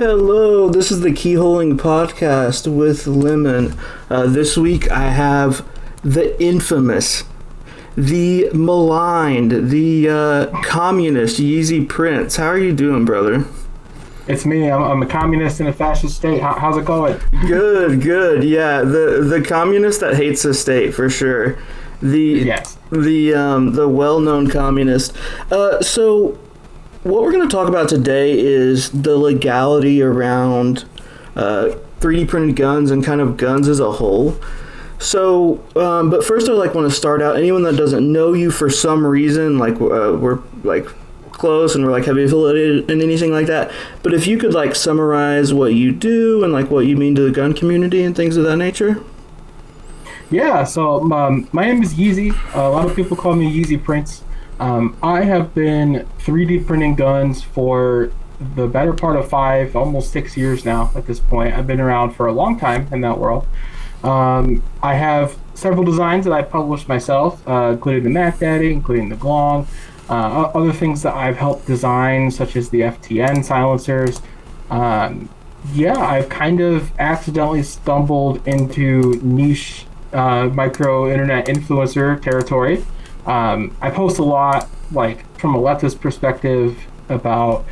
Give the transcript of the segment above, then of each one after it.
Hello, this is the Keyholing podcast with Lemon. This week I have the infamous, the maligned, the communist Yeezy Prince. How are you doing, brother? It's me. I'm a communist in a fascist state. How's it going? Good. Yeah, the communist that hates the state for sure. The well-known communist. So what we're going to talk about today is the legality around 3D printed guns and kind of guns as a whole. So, but first I want to start out. Anyone that doesn't know you for some reason, we're close and we're heavy affiliated and anything like that. But if you could summarize what you do and what you mean to the gun community and things of that nature. Yeah. So my name is Yeezy. A lot of people call me Yeezy Prince. I have been 3D printing guns for the better part of 5, almost 6 years now at this point. I've been around for a long time in that world. I have several designs that I published myself, including the Mac Daddy, including the Glong, other things that I've helped design, such as the FTN silencers. I've kind of accidentally stumbled into niche micro internet influencer territory. I post a lot, from a leftist perspective, about,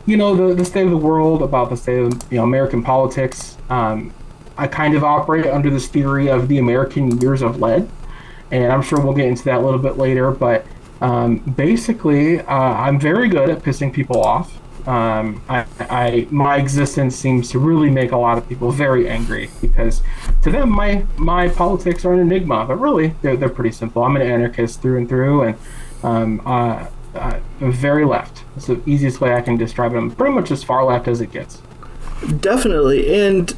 the state of the world, about the state of, American politics. I kind of operate under this theory of the American years of lead, and I'm sure we'll get into that a little bit later, but basically, I'm very good at pissing people off. My existence seems to really make a lot of people very angry because to them my politics are an enigma, but really they're pretty simple. I'm an anarchist through and through, and very left. It's the easiest way I can describe it. I'm pretty much as far left as it gets. Definitely. And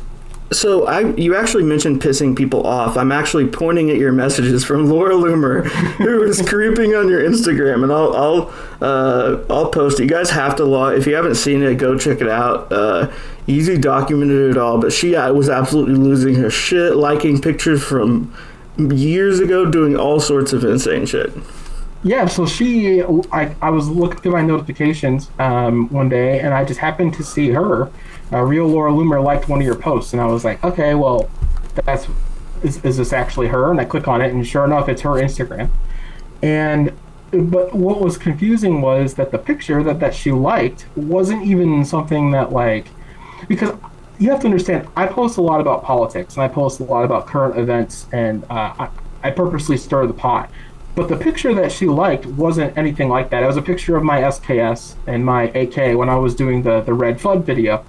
so you actually mentioned pissing people off. I'm actually pointing at your messages from Laura Loomer, who is creeping on your Instagram, and I'll post it. You guys have to log. If you haven't seen it, go check it out. Easy documented it all, but she was absolutely losing her shit, liking pictures from years ago, doing all sorts of insane shit. Yeah, so I was looking through my notifications one day, and I just happened to see her. Real Laura Loomer liked one of your posts, and I was like, okay, well, is this actually her? And I click on it, and sure enough, it's her Instagram. But what was confusing was that the picture that she liked wasn't even something that because you have to understand, I post a lot about politics, and I post a lot about current events, and I purposely stir the pot. But the picture that she liked wasn't anything like that. It was a picture of my SKS and my AK when I was doing the Red FUD video.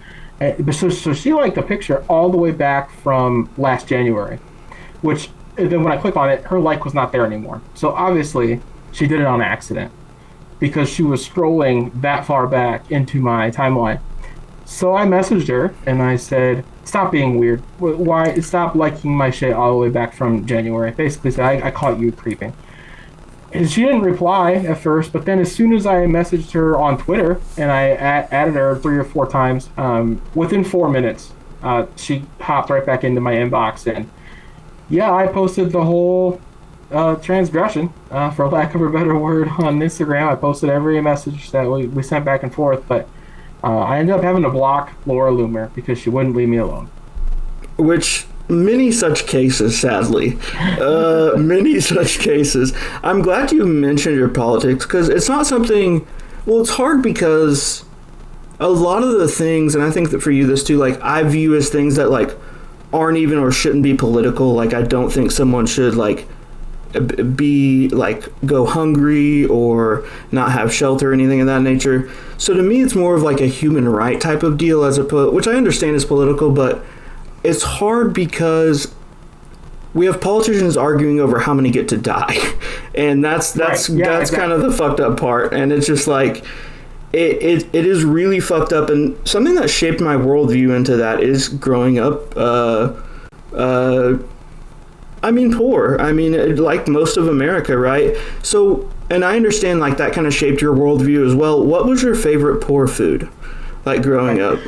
So she liked the picture all the way back from last January, which then when I click on it, her like was not there anymore. So obviously she did it on accident because she was scrolling that far back into my timeline. So I messaged her and I said, stop being weird. Why? Stop liking my shit all the way back from January. Basically said, I caught you creeping. And she didn't reply at first, but then as soon as I messaged her on Twitter and I added her 3 or 4 times, within 4 minutes, she hopped right back into my inbox. And yeah, I posted the whole transgression, for lack of a better word, on Instagram. I posted every message that we sent back and forth, but I ended up having to block Laura Loomer because she wouldn't leave me alone. Which... many such cases, sadly. Many such cases. I'm glad you mentioned your politics because it's not something... Well, it's hard because a lot of the things, and I think that for you this too, I view as things that aren't even or shouldn't be political. I don't think someone should be go hungry or not have shelter or anything of that nature. So to me, it's more of a human right type of deal which I understand is political, but it's hard because we have politicians arguing over how many get to die, and that's Right. Yeah, exactly. Kind of the fucked up part. And it's just it is really fucked up. And something that shaped my worldview into that is growing up. Poor. Like most of America, right? So, and I understand that kind of shaped your worldview as well. What was your favorite poor food, growing up?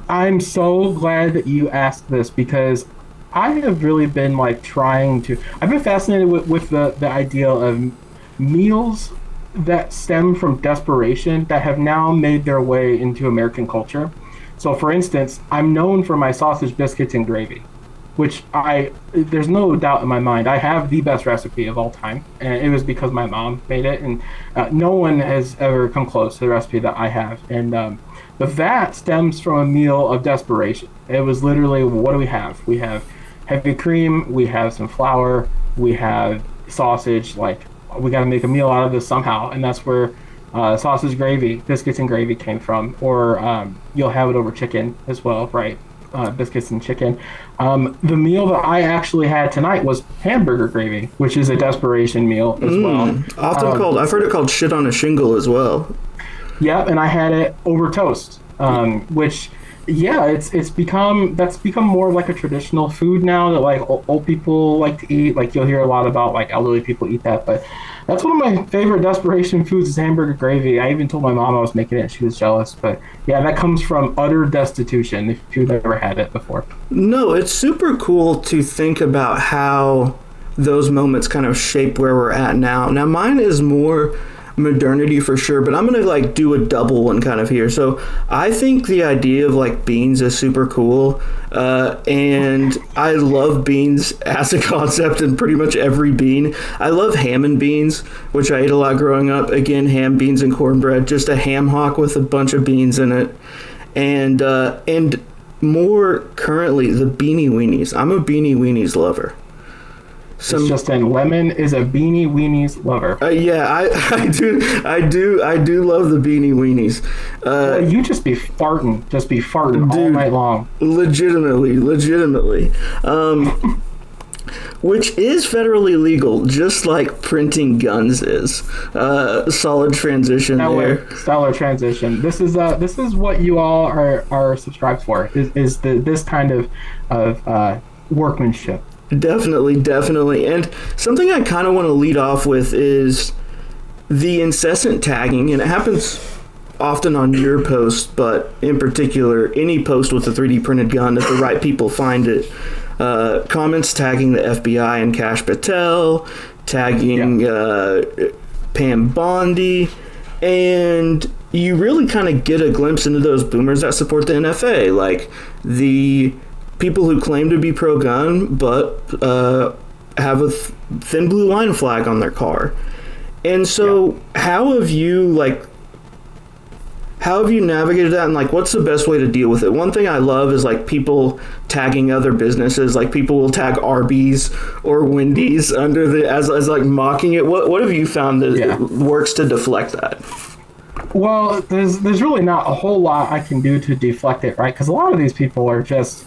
I'm so glad that you asked this because I have really been I've been fascinated with the idea of meals that stem from desperation that have now made their way into American culture. So, for instance, I'm known for my sausage biscuits and gravy, which there's no doubt in my mind, I have the best recipe of all time, and it was because my mom made it, and no one has ever come close to the recipe that I have. And but that stems from a meal of desperation. It was literally, what do we have? We have heavy cream, we have some flour, we have sausage. Like, we got to make a meal out of this somehow, and that's where sausage gravy, biscuits and gravy came from. Or you'll have it over chicken as well, right? Biscuits and chicken. The meal that I actually had tonight was hamburger gravy, which is a desperation meal as well. Often called, I've heard it called shit on a shingle as well. Yeah, and I had it over toast, which, yeah, that's become more like a traditional food now that like old people like to eat. Like, you'll hear a lot about like elderly people eat that, but that's one of my favorite desperation foods is hamburger gravy. I even told my mom I was making it, and she was jealous. But yeah, that comes from utter destitution. If you've ever had it before. No, it's super cool to think about how those moments kind of shape where we're at now. Now, mine is more modernity for sure, but I'm gonna like do a double one kind of here. So I think the idea of like beans is super cool, and I love beans as a concept in pretty much every bean. I love ham and beans, which I ate a lot growing up. Again, ham, beans, and cornbread, just a ham hock with a bunch of beans in it. And more currently, the beanie weenies. I'm a beanie weenies lover. It's just in Lemon is a beanie weenies lover. Yeah, I do love the beanie weenies. Well, you just be farting dude, all night long. Legitimately. Which is federally legal, just like printing guns is. Solid transition there. Stellar transition. This is what you all are subscribed for. Is this kind of workmanship. Definitely. And something I kind of want to lead off with is the incessant tagging, and it happens often on your post, but in particular, any post with a 3D printed gun, if the right people find it. Comments tagging the FBI and Kash Patel, tagging Pam Bondi, and you really kind of get a glimpse into those boomers that support the NFA, like the people who claim to be pro-gun but have a thin blue line flag on their car. And so how have you navigated that, and like what's the best way to deal with it? One thing I love is like people tagging other businesses, like people will tag Arby's or Wendy's under the as like mocking it. What have you found that works to deflect that? Well, there's really not a whole lot I can do to deflect it, right? Because a lot of these people are just,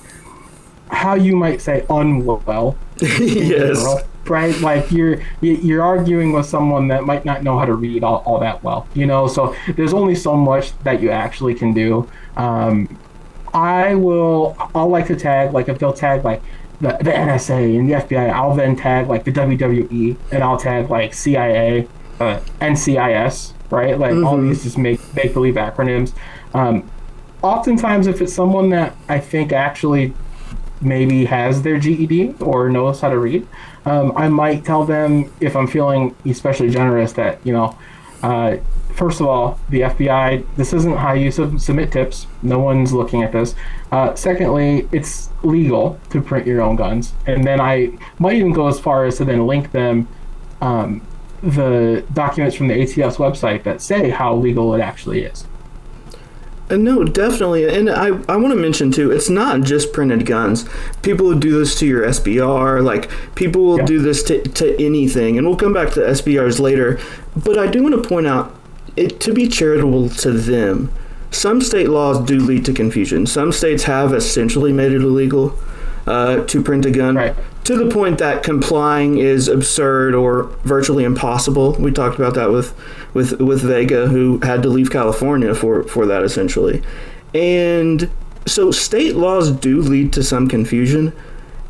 how you might say, unwell. Yes. General, right? Like you're arguing with someone that might not know how to read all that well, you know? So there's only so much that you actually can do. I'll like to tag, like if they'll tag like the NSA and the FBI, I'll then tag like the WWE, and I'll tag like CIA, NCIS, right? Like all these just make believe acronyms. Oftentimes, if it's someone that I think actually maybe has their GED or knows how to read, I might tell them, if I'm feeling especially generous, that, you know, first of all, the FBI, this isn't how you submit tips. No one's looking at this. Secondly, it's legal to print your own guns. And then I might even go as far as to then link them the documents from the ATF's website that say how legal it actually is. No, definitely. And I want to mention, too, it's not just printed guns. People who do this to your SBR, like, people will do this to anything. And we'll come back to SBRs later. But I do want to point out, to be charitable to them, some state laws do lead to confusion. Some states have essentially made it illegal to print a gun, to the point that complying is absurd or virtually impossible. We talked about that with Vega, who had to leave California for that, essentially. And so state laws do lead to some confusion.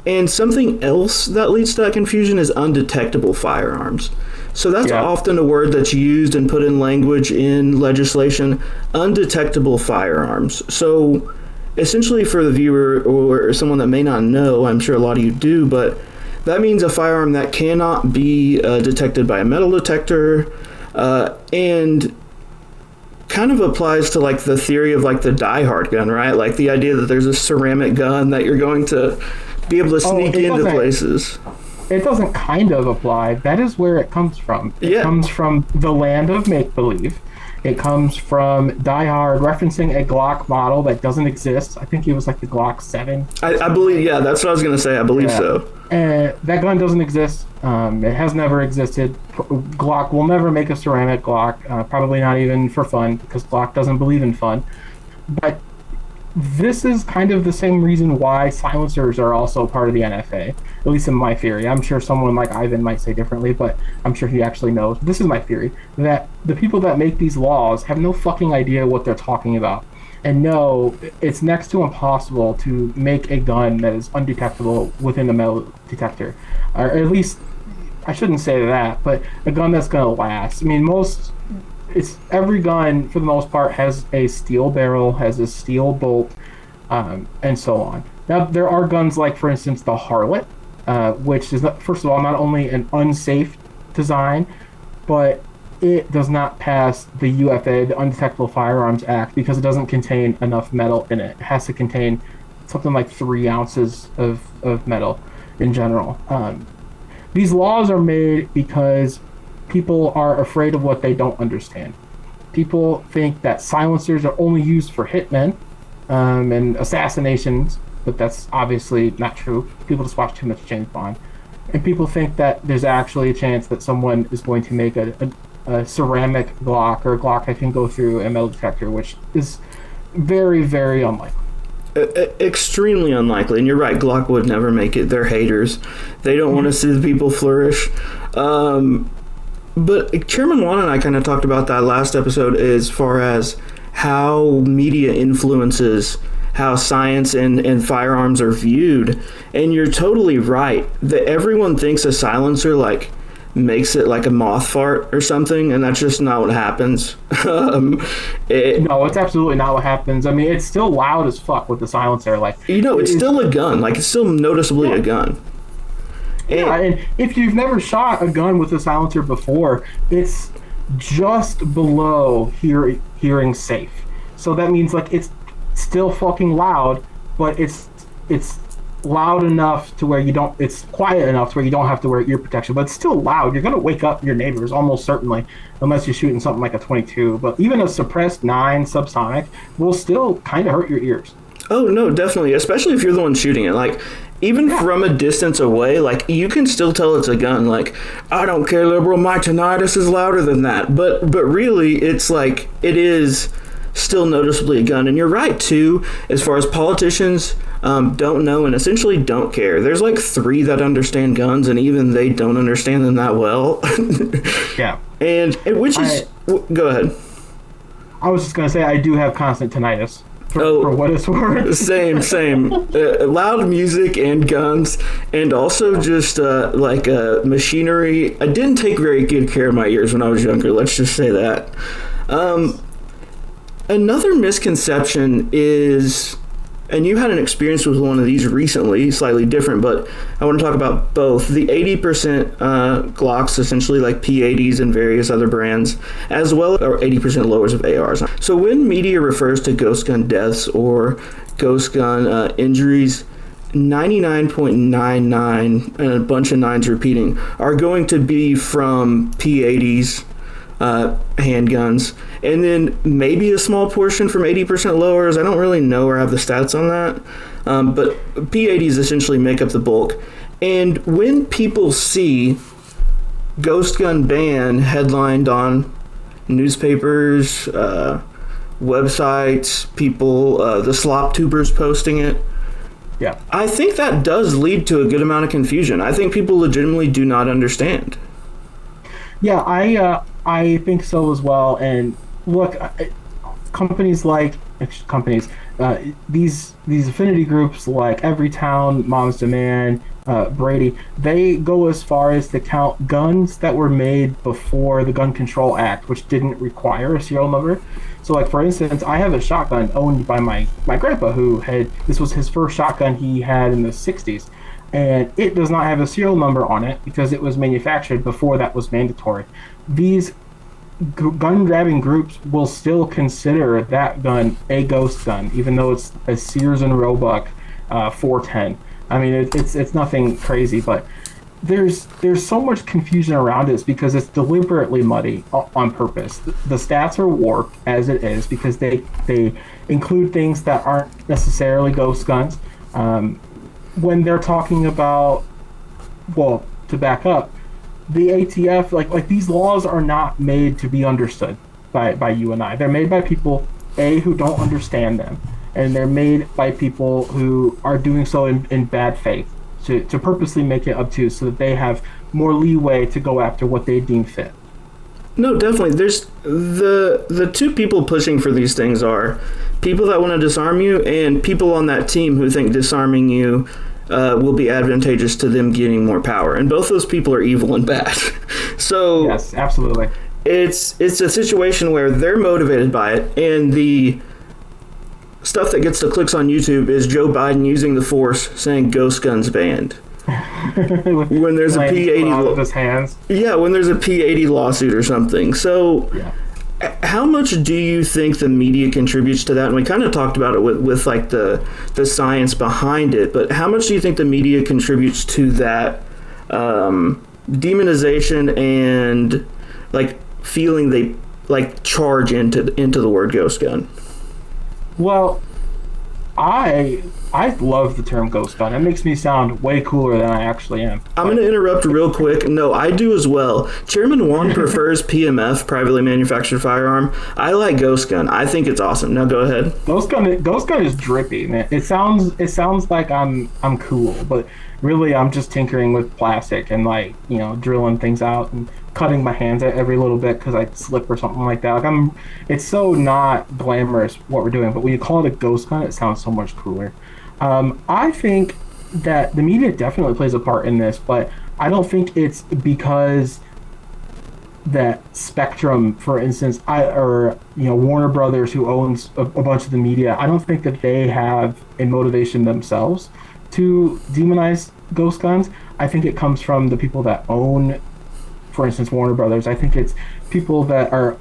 And something else that leads to that confusion is undetectable firearms. So that's often a word that's used and put in language in legislation, undetectable firearms. So essentially, for the viewer or someone that may not know, I'm sure a lot of you do, but that means a firearm that cannot be detected by a metal detector. And kind of applies to like the theory of like the Die Hard gun, right? Like the idea that there's a ceramic gun that you're going to be able to sneak into places. It doesn't kind of apply. That is where it comes from. It comes from the land of make-believe. It comes from Die Hard referencing a Glock model that doesn't exist. I think it was like the Glock 7. I believe, yeah, that's what I was going to say. I believe so. And that gun doesn't exist. It has never existed. Glock will never make a ceramic Glock, probably not even for fun, because Glock doesn't believe in fun. But this is kind of the same reason why silencers are also part of the NFA, at least in my theory. I'm sure someone like Ivan might say differently, but I'm sure he actually knows. This is my theory, that the people that make these laws have no fucking idea what they're talking about. And no, it's next to impossible to make a gun that is undetectable within a metal detector. Or at least, I shouldn't say that, but a gun that's going to last. I mean, every gun, for the most part, has a steel barrel, has a steel bolt, and so on. Now, there are guns like, for instance, the Harlot, which is, first of all, not only an unsafe design, but it does not pass the UFA, the Undetectable Firearms Act, because it doesn't contain enough metal in it. It has to contain something like 3 ounces of metal in general. These laws are made because people are afraid of what they don't understand. People think that silencers are only used for hitmen and assassinations, but that's obviously not true. People just watch too much James Bond. And people think that there's actually a chance that someone is going to make a ceramic Glock or a Glock that can go through a metal detector, which is very, very unlikely. Extremely unlikely. And you're right, Glock would never make it. They're haters. They don't want to see the people flourish. But Chairman Juan and I kind of talked about that last episode as far as how media influences how science and firearms are viewed. And you're totally right that everyone thinks a silencer like makes it like a moth fart or something, and that's just not what happens. No, it's absolutely not what happens. I mean, it's still loud as fuck with the silencer. Like, it's still a gun. Like, it's still noticeably a gun. And if you've never shot a gun with a silencer before, it's just below hearing safe. So that means like it's still fucking loud, but it's loud enough to where it's quiet enough to where you don't have to wear ear protection, but it's still loud. You're going to wake up your neighbors almost certainly, unless you're shooting something like a 22. But even a suppressed 9 subsonic will still kind of hurt your ears. Oh, no, definitely, especially if you're the one shooting it. Like, even from a distance away, like, you can still tell it's a gun. Like, I don't care, liberal, my tinnitus is louder than that. But really, it's like, it is still noticeably a gun. And you're right, too, as far as politicians don't know and essentially don't care. There's like 3 that understand guns, and even they don't understand them that well. Yeah. And go ahead. I was just going to say, I do have constant tinnitus. For what it's worth. Same. Loud music and guns, and also just machinery. I didn't take very good care of my ears when I was younger, let's just say that. Another misconception is, and you had an experience with one of these recently, slightly different, but I want to talk about both. The 80% Glocks, essentially like P80s and various other brands, as well as 80% lowers of ARs. So when media refers to ghost gun deaths or ghost gun injuries, 99.99, and a bunch of nines repeating, are going to be from P80s, handguns, and then maybe a small portion from 80% lowers. I don't really know or have the stats on that, but P80s essentially make up the bulk. And when people see ghost gun ban headlined on newspapers, websites, people, the slop tubers posting it, I think that does lead to a good amount of confusion. I think people legitimately do not understand. Yeah, I think so as well. And look, companies, these affinity groups like Everytown, Mom's Demand, Brady, they go as far as to count guns that were made before the Gun Control Act, which didn't require a serial number. So, like, for instance, I have a shotgun owned by my grandpa, this was his first shotgun he had in the 60s. And it does not have a serial number on it because it was manufactured before that was mandatory. These gun grabbing groups will still consider that gun a ghost gun, even though it's a Sears and Roebuck 410. I mean, it's nothing crazy, but there's so much confusion around it because it's deliberately muddy on purpose. The stats are warped as it is because they include things that aren't necessarily ghost guns. When they're talking about, well, to back up, the ATF, like these laws are not made to be understood by you and I. They're made by people, who don't understand them, and they're made by people who are doing so in bad faith to purposely make it obtuse so that they have more leeway to go after what they deem fit. No, definitely. There's the two people pushing for these things are people that want to disarm you and people on that team who think disarming you will be advantageous to them getting more power. And both those people are evil and bad. So yes, absolutely. It's a situation where they're motivated by it, and the stuff that gets the clicks on YouTube is Joe Biden using the force saying ghost guns banned. When there's a P80 when there's a P80 lawsuit or something. So how much do you think the media contributes to that? And we kind of talked about it with like the science behind it, but how much do you think the media contributes to that demonization and like feeling they like charge into the word ghost gun? Well, I love the term ghost gun. It makes me sound way cooler than I actually am. I'm going to interrupt real quick. No, I do as well. Chairman Wong prefers PMF, privately manufactured firearm. I like ghost gun. I think it's awesome. Now go ahead. Ghost gun is drippy, man. It sounds like I'm cool, but really I'm just tinkering with plastic and drilling things out and cutting my hands every little bit because I slip or something like that. It's so not glamorous what we're doing, but when you call it a ghost gun, it sounds so much cooler. I think that the media definitely plays a part in this, but I don't think it's because that Spectrum, for instance, Warner Brothers, who owns a bunch of the media, I don't think that they have a motivation themselves to demonize ghost guns. I think it comes from the people that own, for instance, Warner Brothers. I think it's people that are,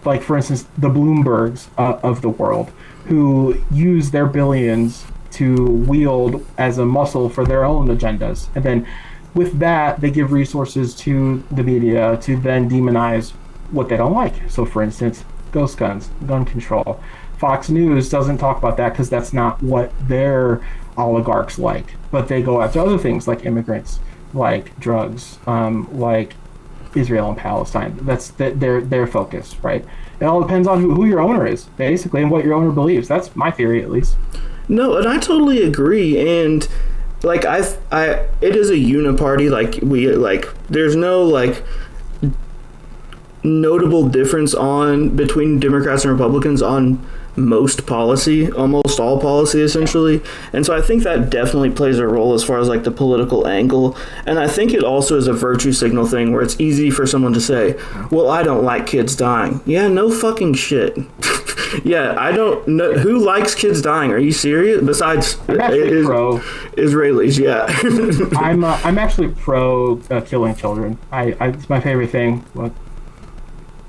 like, for instance, the Bloombergs of the world, who use their billions to wield as a muscle for their own agendas. And then with that, they give resources to the media to then demonize what they don't like. So, for instance, ghost guns, gun control. Fox News doesn't talk about that because that's not what their oligarchs like. But they go after other things like immigrants, like drugs, like Israel and Palestine. That's their focus, right? It all depends on who your owner is, basically, and what your owner believes. That's my theory, at least. No, and I totally agree. And like it is a uniparty. There's no notable difference between Democrats and Republicans on most policy, almost all policy essentially. And so I think that definitely plays a role as far as like the political angle. And I think it also is a virtue signal thing where it's easy for someone to say, well, I don't like kids dying. Yeah, no fucking shit. Yeah, I don't know. Who likes kids dying? Are you serious? Besides pro Israelis, yeah. I'm actually pro killing children. It's my favorite thing. But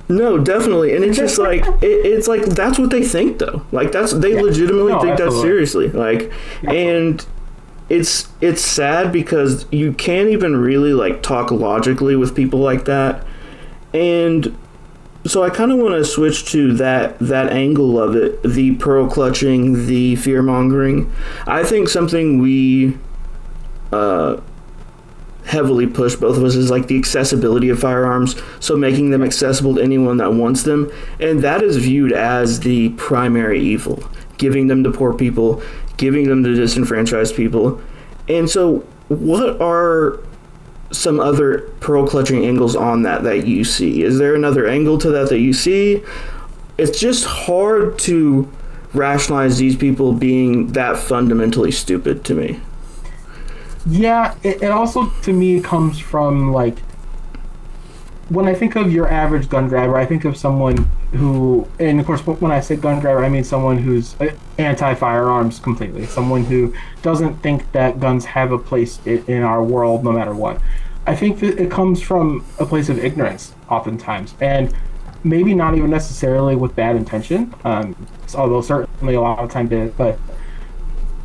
no, definitely, and it's just like it's like that's what they think though. Like they legitimately think absolutely. That seriously. Like, and it's sad because you can't even really like talk logically with people like that. And so I kind of want to switch to that angle of it, the pearl clutching, the fear mongering. I think something we heavily push, both of us, is like the accessibility of firearms, so making them accessible to anyone that wants them, and that is viewed as the primary evil, giving them to poor people, giving them to disenfranchised people. And so what are some other pearl clutching angles on that you see? Is there another angle to that you see? It's just hard to rationalize these people being that fundamentally stupid to me. Yeah, it also, to me, comes from, like, when I think of your average gun grabber, I think of someone who, and of course, when I say gun grabber, I mean someone who's anti-firearms completely, someone who doesn't think that guns have a place in our world no matter what. I think that it comes from a place of ignorance, oftentimes. And maybe not even necessarily with bad intention, although certainly a lot of time did. But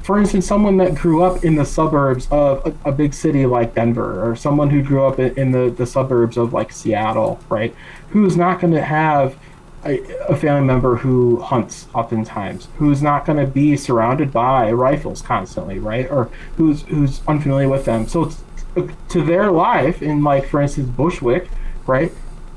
for instance, someone that grew up in the suburbs of a big city like Denver, or someone who grew up in the suburbs of like Seattle, right? Who's not going to have a family member who hunts oftentimes, who's not going to be surrounded by rifles constantly, right? Or who's unfamiliar with them. So to their life in, like, for instance, Bushwick, right?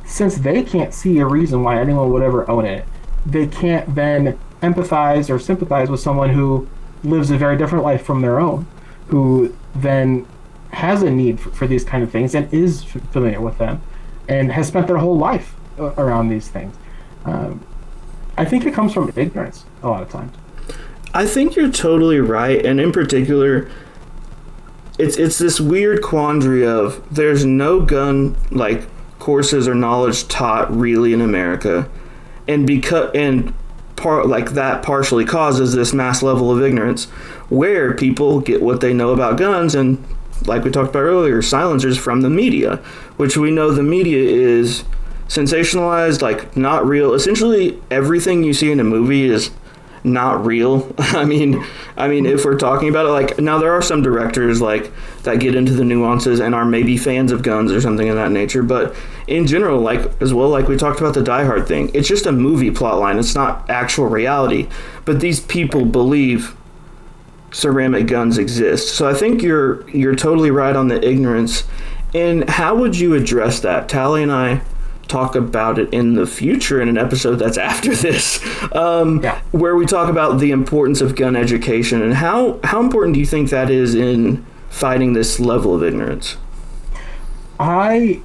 Since they can't see a reason why anyone would ever own it, they can't then empathize or sympathize with someone who lives a very different life from their own, who then has a need for these kind of things and is familiar with them and has spent their whole life around these things. I think it comes from ignorance a lot of times. I think you're totally right, and in particular, it's this weird quandary of there's no gun like courses or knowledge taught really in America, and that partially causes this mass level of ignorance where people get what they know about guns, and like we talked about earlier, silencers from the media, which we know the media is sensationalized, like not real. Essentially everything you see in a movie is not real. I mean if we're talking about it, like, now there are some directors like that get into the nuances and are maybe fans of guns or something of that nature, but in general, like, as well, like we talked about the Die Hard thing, it's just a movie plot line, it's not actual reality, but these people believe ceramic guns exist. So I think you're totally right on the ignorance. And how would you address that? Tally and I talk about it in the future in an episode that's after this, where we talk about the importance of gun education, and how important do you think that is in fighting this level of ignorance? I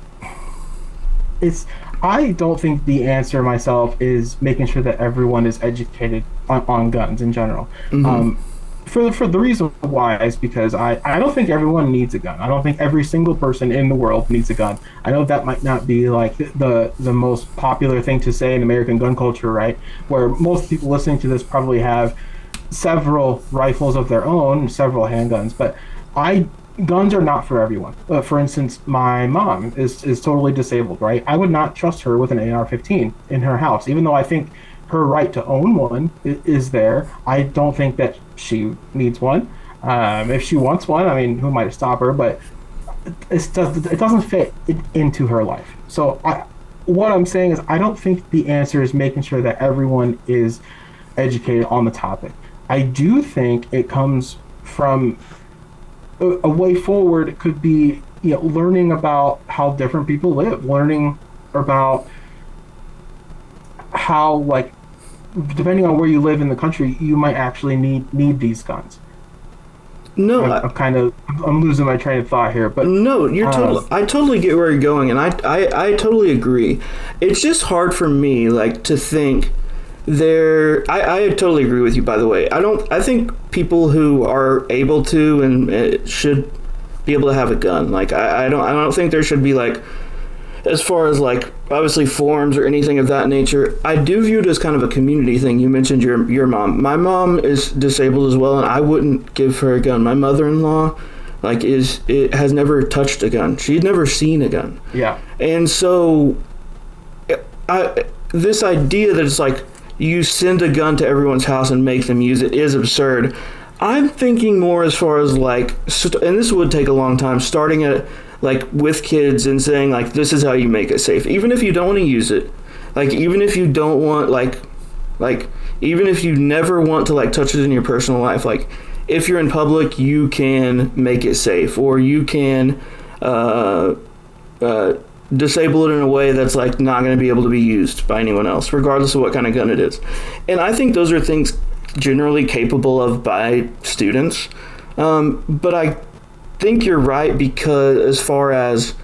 don't think the answer myself is making sure that everyone is educated on guns in general. Mm-hmm. For the reason why is because I don't think everyone needs a gun. I don't think every single person in the world needs a gun. I know that might not be like the most popular thing to say in American gun culture, right? Where most people listening to this probably have several rifles of their own, several handguns, but guns are not for everyone. For instance, my mom is totally disabled, right? I would not trust her with an AR-15 in her house, even though I think her right to own one is there. I don't think that she needs one. If she wants one, I mean, who might stop her? But it doesn't fit into her life. So what I'm saying is I don't think the answer is making sure that everyone is educated on the topic. I do think it comes from a way forward. It could be, learning about how different people live, learning about how, like, depending on where you live in the country, you might actually need these guns. No, I'm losing my train of thought here, but no, I totally get where you're going, and I totally agree. It's just hard for me, like, to think I totally agree with you, by the way. I think people who are able to and should be able to have a gun. Like, I don't think there should be, like, as far as, like, obviously forms or anything of that nature. I do view it as kind of a community thing. You mentioned your mom. My mom is disabled as well, and I wouldn't give her a gun. My mother-in-law, like, has never touched a gun. She'd never seen a gun. Yeah. And so this idea that it's like you send a gun to everyone's house and make them use it is absurd. I'm thinking more as far as, like, and this would take a long time, starting at, like, with kids and saying, like, this is how you make it safe. Even if you don't want to use it, like, even if you don't want, like, even if you never want to, like, touch it in your personal life, like, if you're in public, you can make it safe, or you can disable it in a way that's, like, not going to be able to be used by anyone else, regardless of what kind of gun it is. And I think those are things generally capable of by students. But I think you're right, because as far as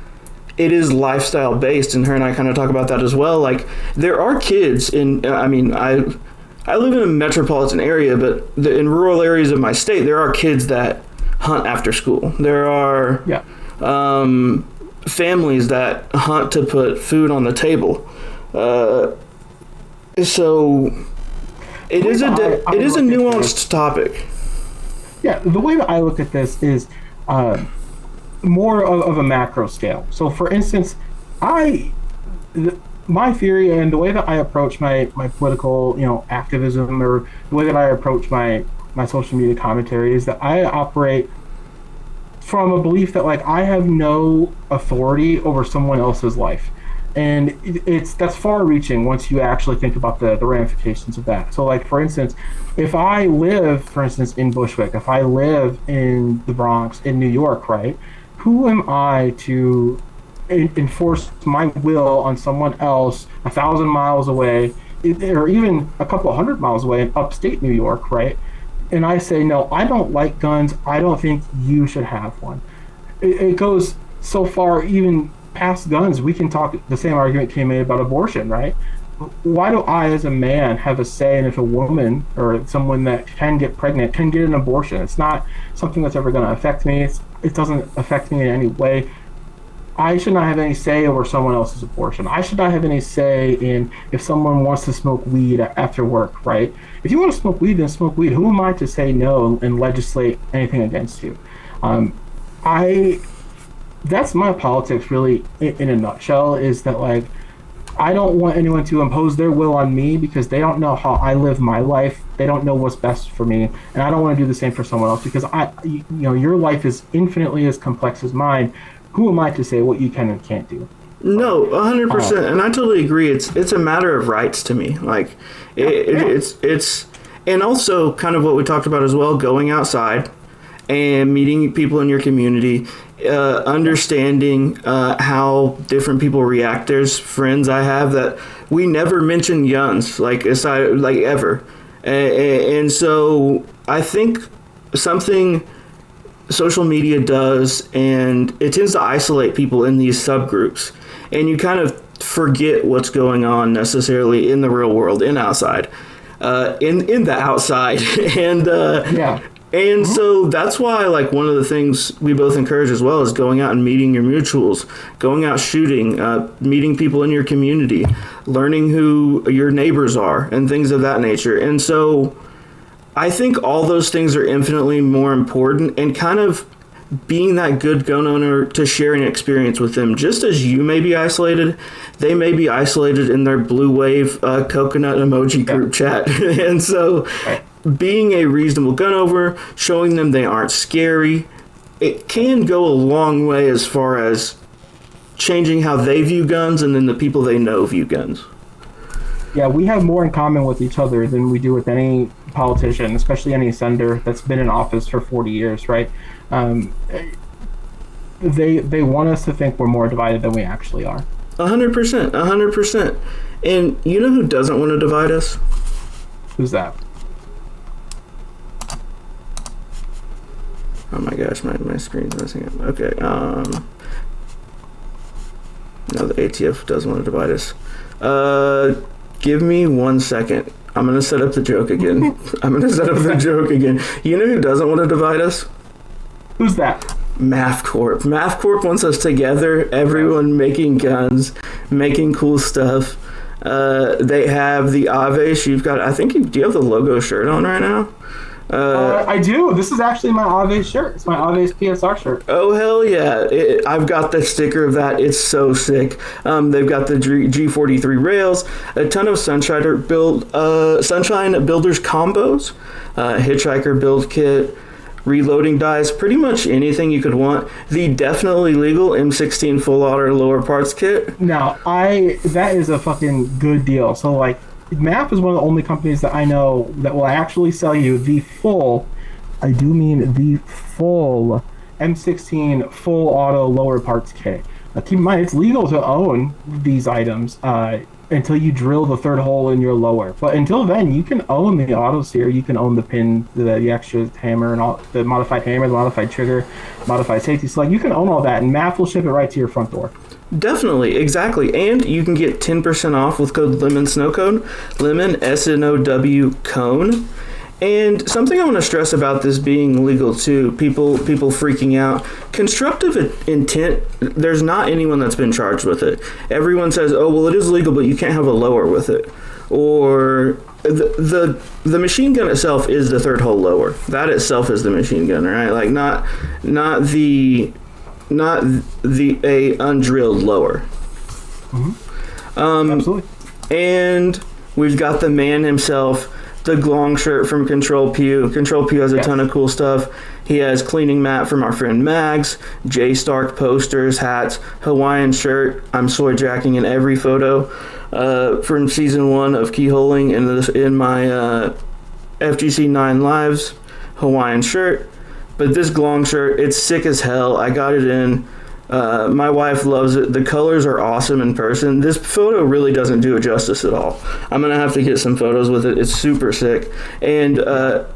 it is lifestyle based, and her and I kind of talk about that as well. Like, there are kids I live in a metropolitan area, but in rural areas of my state, there are kids that hunt after school. There are families that hunt to put food on the table. So it is a nuanced topic. Yeah, the way that I look at this is more of a macro scale. So, for instance, my theory and the way that I approach my political, activism, or the way that I approach my social media commentary is that I operate from a belief that like I have no authority over someone else's life. And that's far reaching once you actually think about the ramifications of that. So like for instance, if I live, for instance, in Bushwick, if I live in the Bronx, in New York, right? Who am I to enforce my will on someone else 1,000 miles away, or even a couple of 100 miles away in upstate New York, right? And I say, no, I don't like guns. I don't think you should have one. It goes so far, even past guns. We can talk, the same argument came made about abortion, right? Why do I, as a man, have a say in if a woman or someone that can get pregnant can get an abortion? It's not something that's ever going to affect me. It doesn't affect me in any way. I should not have any say over someone else's abortion. I should not have any say in if someone wants to smoke weed after work, right? If you want to smoke weed, then smoke weed. Who am I to say no and legislate anything against you? I That's my politics really in a nutshell, is that like I don't want anyone to impose their will on me because they don't know how I live my life. They don't know what's best for me, and I don't want to do the same for someone else because your life is infinitely as complex as mine. Who am I to say what you can and can't do? No, 100%, and I totally agree. It's a matter of rights to me. Like it's and also kind of what we talked about as well. Going outside and meeting people in your community, understanding how different people react. There's friends I have that we never mention guns, like aside, like ever, and so I think something social media does, and it tends to isolate people in these subgroups, and you kind of forget what's going on necessarily in the real world, in outside, in the outside, and Yeah. and so that's why, like, one of the things we both encourage as well is going out and meeting your mutuals, going out shooting, meeting people in your community, learning who your neighbors are, and things of that nature. And so I think all those things are infinitely more important, and kind of being that good gun owner to sharing experience with them. Just as you may be isolated, they may be isolated in their blue wave coconut emoji group chat. And so being a reasonable gun owner, showing them they aren't scary, it can go a long way as far as changing how they view guns and then the people they know view guns. Yeah, we have more in common with each other than we do with any politician, especially any senator that's been in office for 40 years, right? They want us to think we're more divided than we actually are. 100%, 100%. And you know who doesn't want to divide us? Who's that? Oh my gosh, my screen's messing up. Okay, no, the ATF doesn't want to divide us. Give me 1 second. I'm going to set up the joke again. You know who doesn't want to divide us? Who's that? Math Corp. Math Corp wants us together, everyone making guns, making cool stuff. They have the Aves. You've got, I think, do you have the logo shirt on right now? I do. This is actually my Aves shirt. It's my Aves PSR shirt. Oh, hell yeah. I've got the sticker of that. It's so sick. They've got the G43 rails, a ton of Sunshine Builders combos, Hitchhiker build kit, reloading dies, pretty much anything you could want. The definitely legal M16 full auto lower parts kit. Now, that is a fucking good deal. So, like, MAP is one of the only companies that I know that will actually sell you the full, I do mean the full M16 full auto lower parts kit. Keep in mind, it's legal to own these items until you drill the third hole in your lower. But until then, you can own the autos here. You can own the pin, the extra hammer, and all the modified hammer, the modified trigger, modified safety slug. You can own all that, and MAP will ship it right to your front door. Definitely, exactly. And you can get 10% off with code Lemon Snow Cone, Lemon SNOW Cone. And something I want to stress about this being legal too, people freaking out. Constructive intent, there's not anyone that's been charged with it. Everyone says, oh, well, it is legal, but you can't have a lower with it. Or the machine gun itself is the third hole lower. That itself is the machine gun, right? Like not the undrilled lower. Mm-hmm. Absolutely. And we've got the man himself, the Glong shirt from Control Pew. Control Pew has a ton of cool stuff. He has cleaning mat from our friend Mags, Jay Stark posters, hats, Hawaiian shirt. I'm soy jacking in every photo from season 1 of Keyholing in my FGC 9 lives. Hawaiian shirt. But this Glong shirt, it's sick as hell. I got it in. My wife loves it. The colors are awesome in person. This photo really doesn't do it justice at all. I'm going to have to get some photos with it. It's super sick. And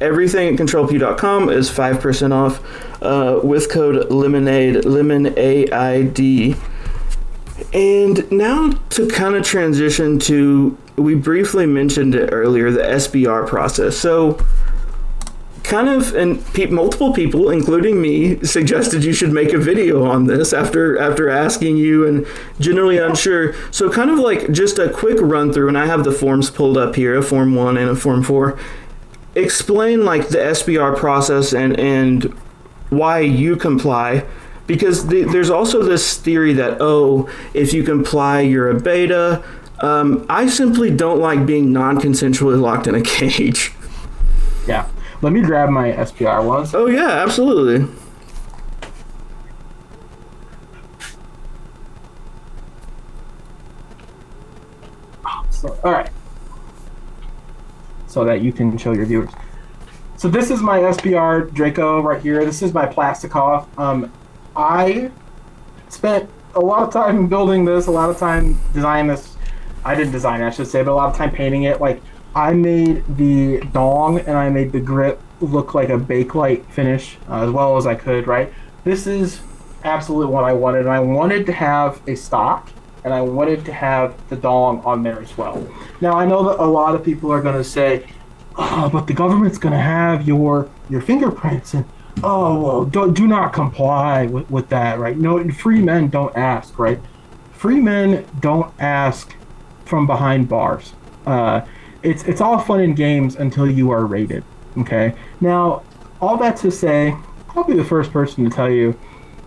everything at controlpew.com is 5% off with code LEMONADE, LEMONAID. And now to kind of transition to, we briefly mentioned it earlier, the SBR process. So kind of, and multiple people, including me, suggested you should make a video on this after asking you and generally unsure. So kind of like just a quick run through, and I have the forms pulled up here, a Form 1 and a Form 4. Explain like the SBR process and why you comply. Because there's also this theory that, if you comply, you're a beta. I simply don't like being non-consensually locked in a cage. Yeah. Let me grab my SPR ones. Oh, yeah, absolutely. All right. So that you can show your viewers. So this is my SPR Draco right here. This is my Plastikov. I spent a lot of time building this, a lot of time designing this. I didn't design it, I should say, but a lot of time painting it. Like, I made the dong and I made the grip look like a bakelite finish as well as I could, right? This is absolutely what I wanted. And I wanted to have a stock and I wanted to have the dong on there as well. Now, I know that a lot of people are going to say, but the government's going to have your fingerprints and, well, do not comply with that, right? No, free men don't ask, right? Free men don't ask from behind bars. It's all fun and games until you are raided, okay? Now, all that to say, I'll be the first person to tell you,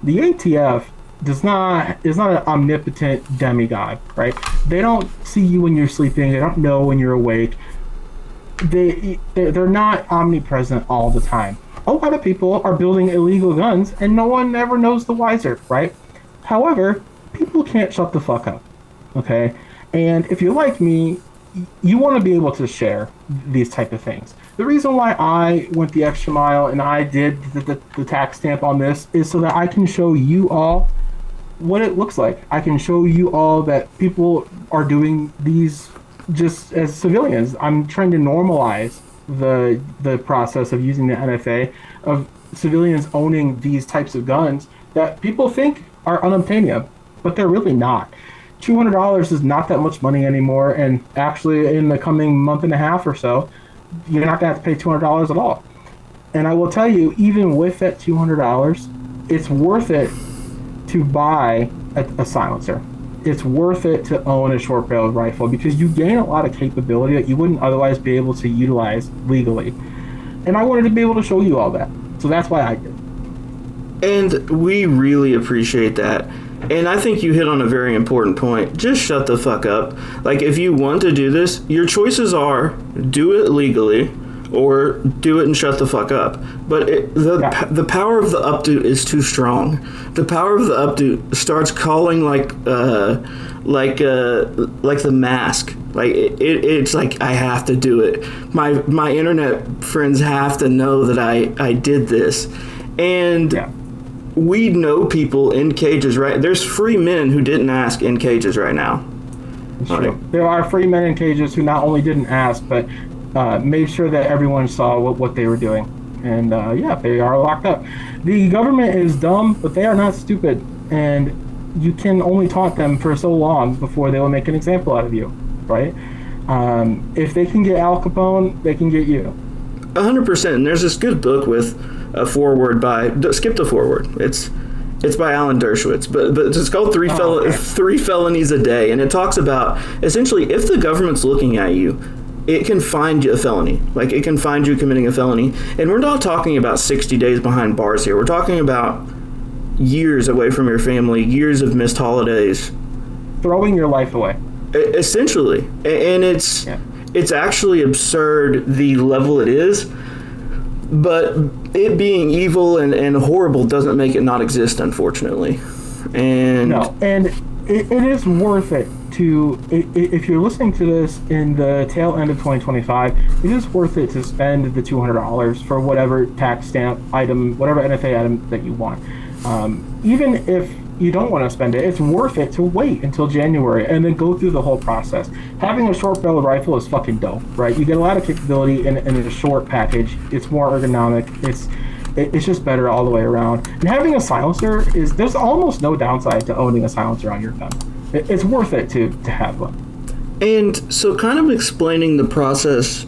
the ATF is not an omnipotent demigod, right? They don't see you when you're sleeping. They don't know when you're awake. They're not omnipresent all the time. A lot of people are building illegal guns, and no one ever knows the wiser, right? However, people can't shut the fuck up, okay? And if you're like me, you want to be able to share these type of things. The reason why I went the extra mile and I did the tax stamp on this is so that I can show you all what it looks like. I can show you all that people are doing these just as civilians. I'm trying to normalize the process of using the NFA, of civilians owning these types of guns that people think are unobtainium, but they're really not. $200 is not that much money anymore, and actually in the coming month and a half or so, you're not going to have to pay $200 at all. And I will tell you, even with that $200, it's worth it to buy a silencer. It's worth it to own a short-barreled rifle because you gain a lot of capability that you wouldn't otherwise be able to utilize legally. And I wanted to be able to show you all that. So that's why I did. And we really appreciate that. And I think you hit on a very important point. Just shut the fuck up. Like, if you want to do this, your choices are do it legally or do it and shut the fuck up. But the power of the updo is too strong. The power of the updo starts calling like the mask. Like it's like I have to do it. My internet friends have to know that I did this. And we know people in cages, right? There's free men who didn't ask in cages right now. It's true. There are free men in cages who not only didn't ask, but made sure that everyone saw what they were doing. And they are locked up. The government is dumb, but they are not stupid. And you can only taunt them for so long before they will make an example out of you, right? If they can get Al Capone, they can get you. 100%. And there's this good book with a foreword by, skip the foreword. It's by Alan Dershowitz, but it's called Three Felonies a Day, and it talks about essentially if the government's looking at you, it can find you a felony. Like, it can find you committing a felony. And we're not talking about 60 days behind bars here. We're talking about years away from your family, years of missed holidays. Throwing your life away. Essentially, and it's actually absurd the level it is, but it being evil and horrible doesn't make it not exist, unfortunately. And no, and it is worth it to, if you're listening to this in the tail end of 2025, it is worth it to spend the $200 for whatever tax stamp item, whatever NFA item that you want. Even if you don't want to spend it, it's worth it to wait until January and then go through the whole process. Having a short-barreled rifle is fucking dope, right? You get a lot of capability in a short package. It's more ergonomic. It's just better all the way around. And having a silencer there's almost no downside to owning a silencer on your gun. It's worth it to have one. And so kind of explaining the process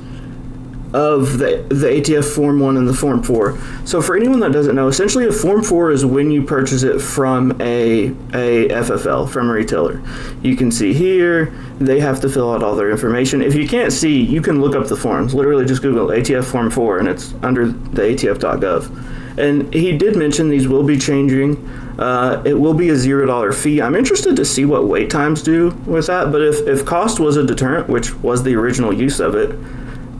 of the ATF Form 1 and the Form 4. So for anyone that doesn't know, essentially a Form 4 is when you purchase it from a FFL, from a retailer. You can see here, they have to fill out all their information. If you can't see, you can look up the forms. Literally just Google ATF Form 4 and it's under the ATF.gov. And he did mention these will be changing. It will be a $0 fee. I'm interested to see what wait times do with that, but if cost was a deterrent, which was the original use of it,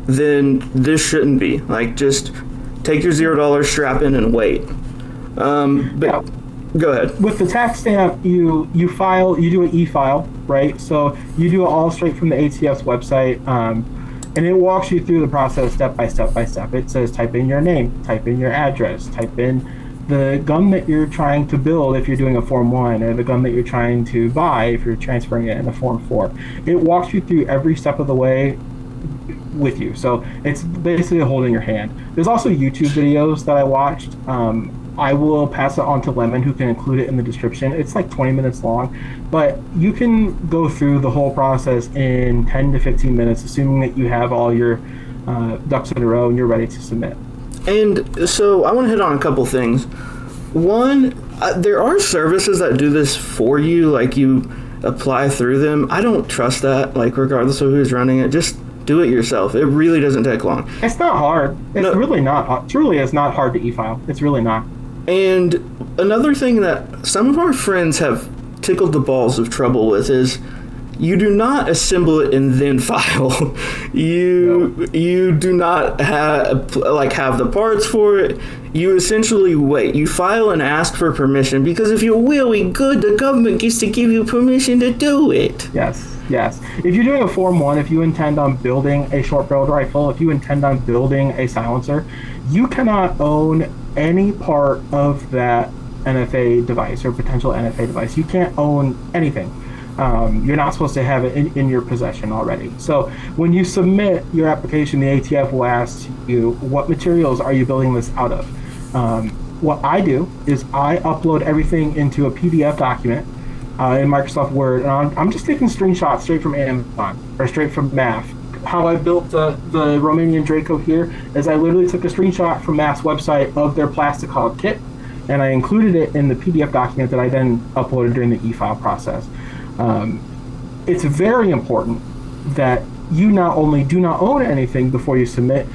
then this shouldn't be. Like, just take your $0, strap in, and wait. But yeah. Go ahead. With the tax stamp, you do an e-file, right? So you do it all straight from the ATF's website, and it walks you through the process step by step by step. It says type in your name, type in your address, type in the gun that you're trying to build if you're doing a Form 1, or the gun that you're trying to buy if you're transferring it in a Form 4. It walks you through every step of the way with you, so it's basically holding your hand. There's also YouTube videos that I watched. I will pass it on to Lemon, who can include it in the description. It's like 20 minutes long, but you can go through the whole process in 10 to 15 minutes, assuming that you have all your ducks in a row and you're ready to submit. And so I want to hit on a couple things. One, there are services that do this for you, like you apply through them. I don't trust that, like regardless of who's running it. Just do it yourself. It really doesn't take long. It's not hard. It's really not. Truly, it's not hard to e-file. It's really not. And another thing that some of our friends have tickled the balls of trouble with is you do not assemble it and then file. You do not have the parts for it. You essentially wait. You file and ask for permission, because if you're really good, the government gets to give you permission to do it. Yes. If you're doing a Form 1, if you intend on building a short-barreled rifle, if you intend on building a silencer, you cannot own any part of that NFA device or potential NFA device. You can't own anything. You're not supposed to have it in your possession already. So when you submit your application, the ATF will ask you, what materials are you building this out of? What I do is I upload everything into a PDF document in Microsoft Word, and I'm just taking screenshots straight from Amazon or straight from MAF. How I built the Romanian Draco here is I literally took a screenshot from MAF's website of their plastic hulled kit, and I included it in the PDF document that I then uploaded during the e-file process. It's very important that you not only do not own anything before you submit,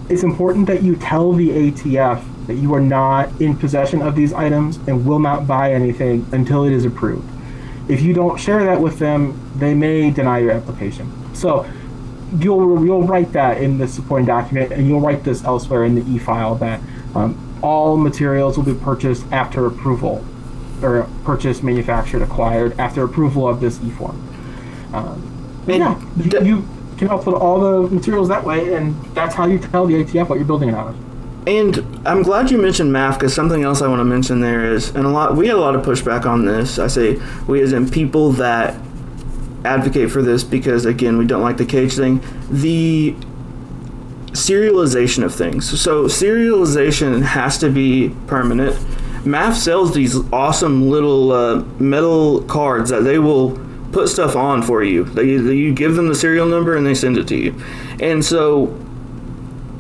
it's important that you tell the ATF that you are not in possession of these items and will not buy anything until it is approved. If you don't share that with them, they may deny your application. So you'll write that in the supporting document, and you'll write this elsewhere in the e-file that all materials will be purchased after approval, or purchased, manufactured, acquired after approval of this e-form. You can upload all the materials that way, and that's how you tell the ATF what you're building it out of. And I'm glad you mentioned MAF, because something else I want to mention there is, and we had a lot of pushback on this. I say we as in people that advocate for this because, again, we don't like the cage thing. The serialization of things. So serialization has to be permanent. MAF sells these awesome little metal cards that they will put stuff on for you. You give them the serial number and they send it to you. And so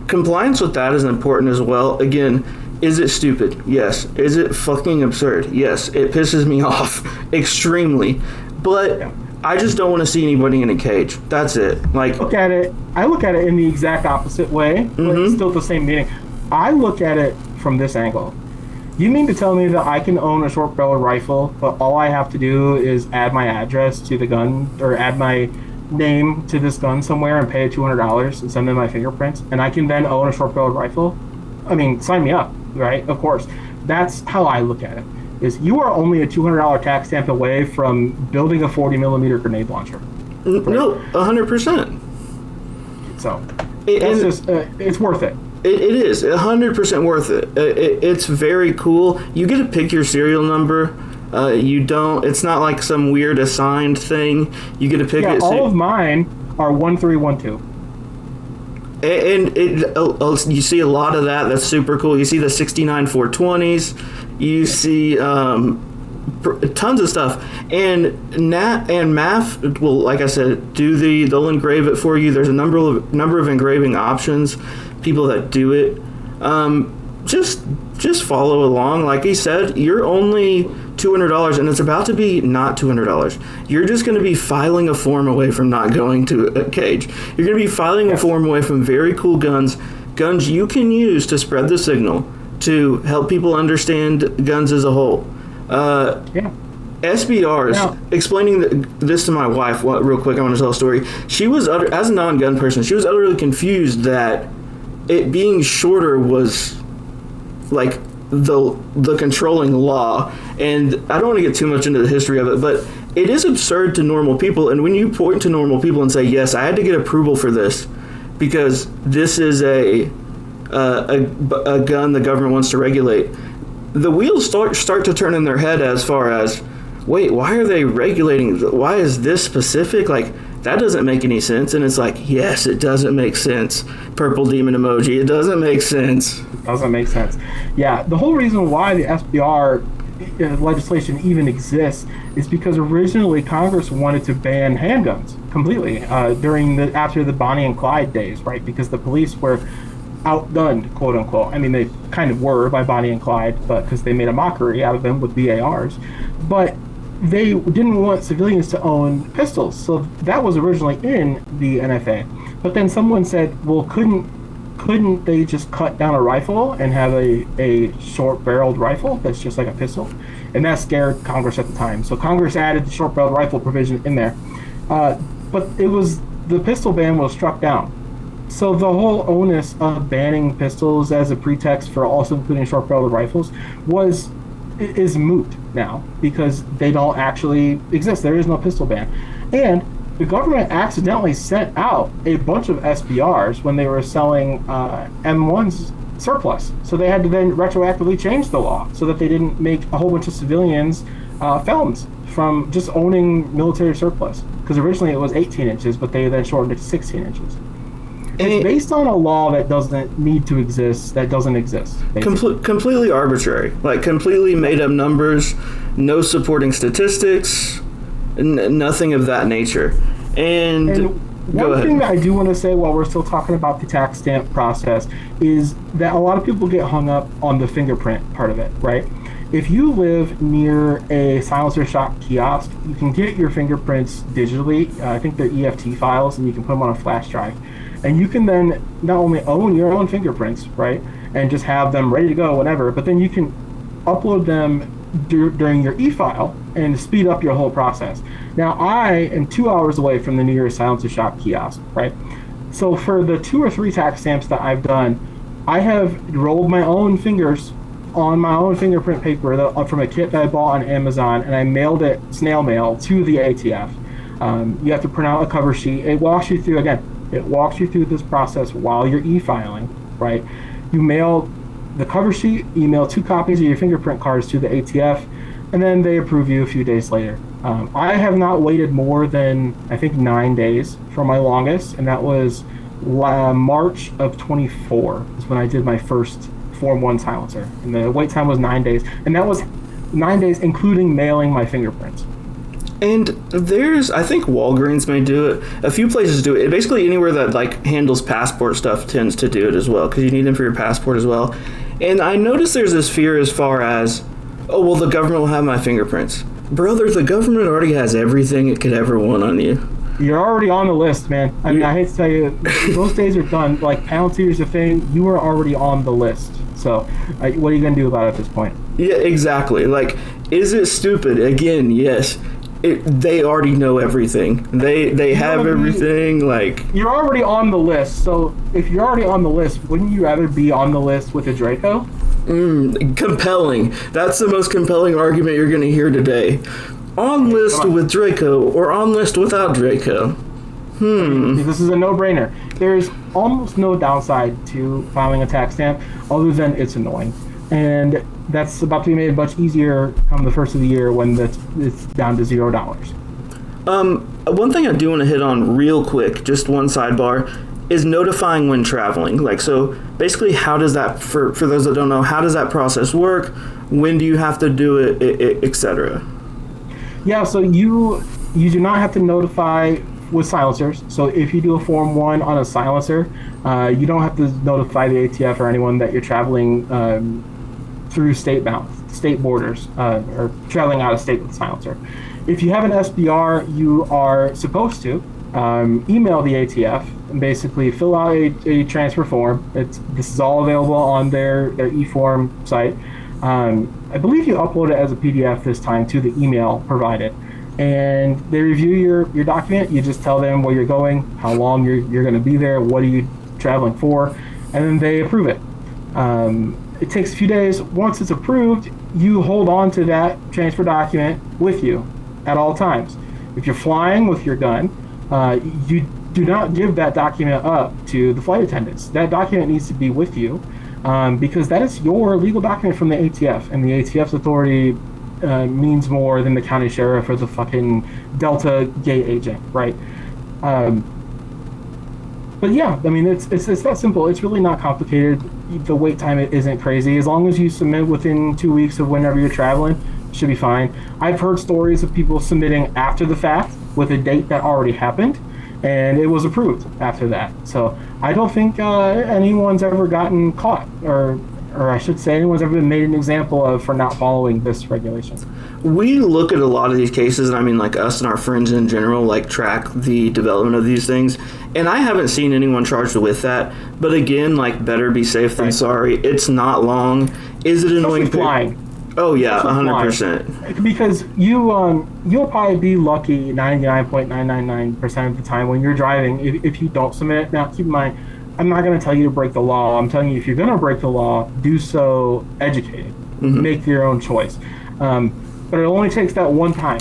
compliance with that is important as well. Again, is it stupid? Yes. Is it fucking absurd? Yes. It pisses me off extremely. But I just don't want to see anybody in a cage. That's it. I look at it in the exact opposite way, but it's still the same meaning. I look at it from this angle. You mean to tell me that I can own a short-barreled rifle, but all I have to do is add my address to the gun, or add my name to this gun somewhere and pay $200 and send them my fingerprints, and I can then own a short-barreled rifle? I mean, sign me up, right? Of course. That's how I look at it. Is you are only a $200 tax stamp away from building a 40mm grenade launcher. Right? No, 100%. So that's just it's worth it. It is 100% worth it. It's very cool. You get to pick your serial number. You don't. It's not like some weird assigned thing. You get to pick it. All of mine are 1312. And you see a lot of that. That's super cool. You see the 69 420s. You see tons of stuff. And MAF will, like I said, they'll engrave it for you. There's a number of engraving options. People that do it, just follow along. Like he said, you're only $200, and it's about to be not $200. You're just going to be filing a form away from not going to a cage. You're going to be filing a form away from very cool guns you can use to spread the signal, to help people understand guns as a whole. SBRs, explaining this to my wife, real quick, I want to tell a story. She was, as a non-gun person, she was utterly confused that it being shorter was like the controlling law. And I don't want to get too much into the history of it, but it is absurd to normal people. And when you point to normal people and say, yes, I had to get approval for this because this is a gun the government wants to regulate, the wheels start to turn in their head as far as, wait, why are they regulating? Why is this specific? Like, that doesn't make any sense. And it's like, yes, it doesn't make sense. Purple demon emoji. It doesn't make sense. It doesn't make sense. Yeah, the whole reason why the SBR legislation even exists is because originally Congress wanted to ban handguns completely after the Bonnie and Clyde days, right? Because the police were outgunned, quote unquote. I mean, they kind of were by Bonnie and Clyde, but because they made a mockery out of them with BARs. But they didn't want civilians to own pistols, so that was originally in the NFA. But then someone said, well, couldn't they just cut down a rifle and have a short-barreled rifle that's just like a pistol? And that scared Congress at the time. So Congress added the short-barreled rifle provision in there. But the pistol ban was struck down. So the whole onus of banning pistols as a pretext for also including short-barreled rifles is moot now, because they don't actually exist. There is no pistol ban. And the government accidentally sent out a bunch of SBRs when they were selling M1s surplus. So they had to then retroactively change the law so that they didn't make a whole bunch of civilians felons from just owning military surplus. Because originally it was 18 inches, but they then shortened it to 16 inches. It's based on a law that doesn't need to exist, that doesn't exist. Completely arbitrary. Like, completely made up numbers, no supporting statistics, nothing of that nature. And one thing that I do want to say while we're still talking about the tax stamp process is that a lot of people get hung up on the fingerprint part of it, right? If you live near a silencer shop kiosk, you can get your fingerprints digitally. I think they're EFT files, and you can put them on a flash drive. And you can then not only own your own fingerprints, right, and just have them ready to go whenever, but then you can upload them during your e-file and speed up your whole process. Now, I am 2 hours away from the nearest silencer shop kiosk, right? So for the 2 or 3 tax stamps that I've done, I have rolled my own fingers on my own fingerprint paper from a kit that I bought on Amazon, and I mailed it snail mail to the ATF. You have to print out a cover sheet. It walks you through this process while you're e-filing, right? You mail the cover sheet, email 2 copies of your fingerprint cards to the ATF, and then they approve you a few days later. I have not waited more than, I think, 9 days for my longest, and that was March of 24 is when I did my first Form 1 silencer. And the wait time was 9 days, and that was 9 days including mailing my fingerprints. And I think Walgreens may do it. A few places do it. Basically, anywhere that like handles passport stuff tends to do it as well, because you need them for your passport as well. And I noticed there's this fear as far as, oh, well, the government will have my fingerprints. Brother, the government already has everything it could ever want on you. You're already on the list, man. I mean, I hate to tell you, those days are done. Like, penalty is a thing. You are already on the list. So, what are you going to do about it at this point? Yeah, exactly. Like, is it stupid? Again, yes. They already know everything. They have everything. Like, you're already on the list. So if you're already on the list, wouldn't you rather be on the list with a Draco? Compelling. That's the most compelling argument you're going to hear today. On list with Draco or on list without Draco. This is a no-brainer. There's almost no downside to filing a tax stamp other than it's annoying. And that's about to be made much easier come the first of the year when it's down to $0. One thing I do want to hit on real quick, just one sidebar, is notifying when traveling. Like, so basically, how does that, for those that don't know, how does that process work? When do you have to do it, etc.? Yeah, so you do not have to notify with silencers. So if you do a Form 1 on a silencer, you don't have to notify the ATF or anyone that you're traveling through state borders, or traveling out of state with a silencer. If you have an SBR, you are supposed to email the ATF and basically fill out a transfer form. This is all available on their e-form site. I believe you upload it as a PDF this time to the email provided. And they review your document. You just tell them where you're going, how long you're going to be there, what are you traveling for, and then they approve it. It takes a few days. Once it's approved, you hold on to that transfer document with you at all times. If you're flying with your gun, you do not give that document up to the flight attendants. That document needs to be with you because that is your legal document from the ATF, and the ATF's authority means more than the county sheriff or the fucking Delta gate agent, right? But yeah, I mean, it's that simple. It's really not complicated. The wait time isn't crazy. As long as you submit within 2 weeks of whenever you're traveling, it should be fine. I've heard stories of people submitting after the fact with a date that already happened, and it was approved after that. So I don't think anyone's ever gotten caught, or I should say anyone's ever been made an example of for not following this regulation. We look at a lot of these cases, and I mean, like, us and our friends in general, like, track the development of these things, and I haven't seen anyone charged with that. But again, like, better be safe than sorry. It's not long. Is it annoying? Flying. Oh yeah, 100%. Because you'll probably be lucky 99.999% of the time when you're driving if you don't submit it. Now, keep in mind, I'm not going to tell you to break the law. I'm telling you, if you're going to break the law, do so educated. Mm-hmm. Make your own choice. But it only takes that one time